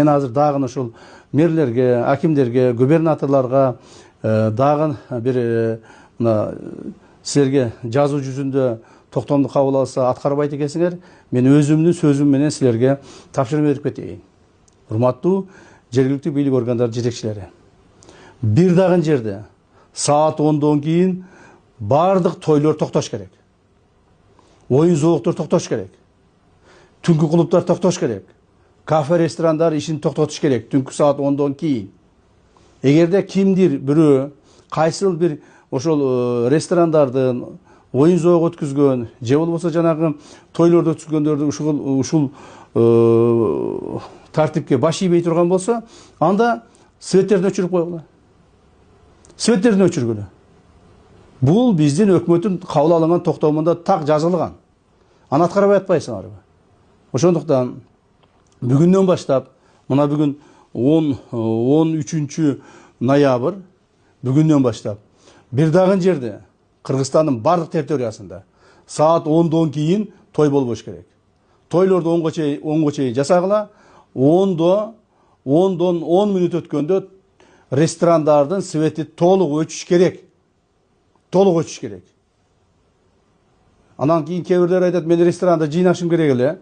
Мен азыр дагы ушул мэрлерге, акимдерге, губернаторлорго дагы бир мына силерге жазуу жүзүндө токтомду кабыл алса аткарбайт экенсиңер, мен өзүмдүн сөзүм менен силерге тапшырма берип кетейин. Урматтуу жергиликтүү бийлик органдары жетекчилери. Бир дагы жерде саат 10дон кийин бардык тойлор токтош керек. Оюн зооктор токтош керек. Түнкү клубдар токтош керек. Кафе, ресторандар ишин токтотуш керек түнкү саат 10дон кийин. Эгерде кимдир бирөө кайсыл бир ошол ресторандардын оюн зоог өткүзгөн же болбосо жанагы тойлорду өткүзгөндөрдү ушул тартипке баш ийбей турган болсо, анда светтерди өчүрүп койгула. Светтерди өчүргүлө. Бул биздин өкмөттүн кабыл алынган токтомунда так жазылган. Аны аткарбай атпайсыңарбы? Ошондуктан бүгүндөн баштап, мына бүгүн 13 ноябрь, бүгүндөн баштап бир дагы жерде Кыргызстандын бардык территориясында саат 10дон кийин той болбош керек. Тойлорду 10го чейин жасагыла. 10дон 10 мүнөт өткөндө ресторандардын свети толук өчүш керек. Толук өчүш керек. Анан кийин кээ бирлер айтат, мен ресторанда жыйнашым керек эле.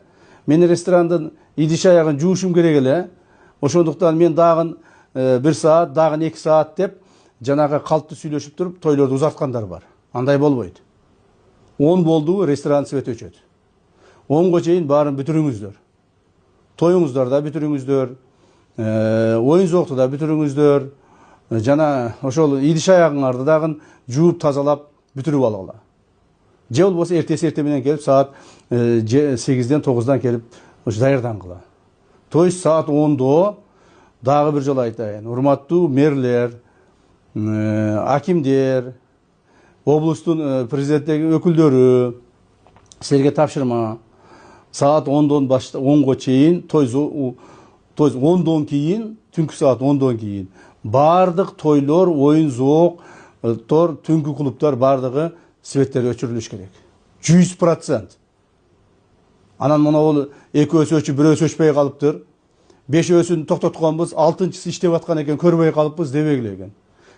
Мен ресторандын идиш аягын жуушум керек эле. Ошондуктан мен дагы 1 саат, дагы 2 саат деп жанагы калпты сүйлөшүп туруп тойлорду узарткандар бар. Андай болбойт. 10 болду, ресторан свети өчөт. 10го чейин баарын бүтүрүңүздөр. Тоюңуздар да бүтүрүңүздөр, оюн зоокты да бүтүрүңүздөр. Жана ошол идиш аягыңарды дагы жууп тазалап бүтүрүп алгыла. Же болбосо эртеси менен келип саат 8ден 9дан келип даярдангыла. То есть саат 10до дагы бир жолу айтайын. Урматтуу мэрлер, акимдер, облустун президенттеги өкүлдөрү, силерге тапшырма. Саат 10го чейин, то есть 10дон кийин, түнкү саат 10дон кийин бардык тойлор, оюн зооктор, түнкү клубдар бардыгы светтери өчүрүлүш керек. 100%. Анан мына бул экөөсү өчүп, бирөөсү өчпөй калыптыр. Бешөөсүн токтотконбуз, 6-чысы иштеп аткан экен, көрбөй калыппыз дебегиле экен.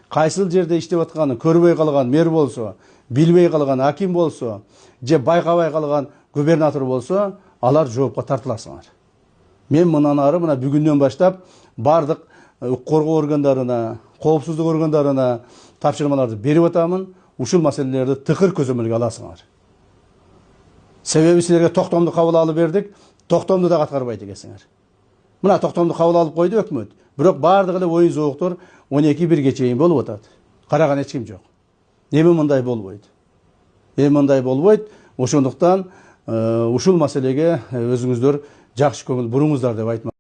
Кайсыл жерде иштеп атканын көрбөй калган мэр болсо, билбей калган аким болсо, же байкабай калган губернатор болсо, алар жоопко тартыласыңар. Мен мындан ары мына бүгүндөн баштап бардык укук коргоо органдарына, коопсуздук органдарына тапшырмаларды берип атамын. Ушул маселелерди тыкыр көзөмөлгө аласыңар. Себеби силерге токтомду кабыл алып бердик, токтомду да аткарбайт экенсиңер. Мына токтомду кабыл алып койду өкмөт. Бирок бардыгы эле оюн зооктор 12-1ге чейин болуп атат. Караган эч ким жок. Эми мындай болбойт. Ошондуктан ушул маселеге өзүңүздөр жакшы көңүл буруңуздар деп айтмак.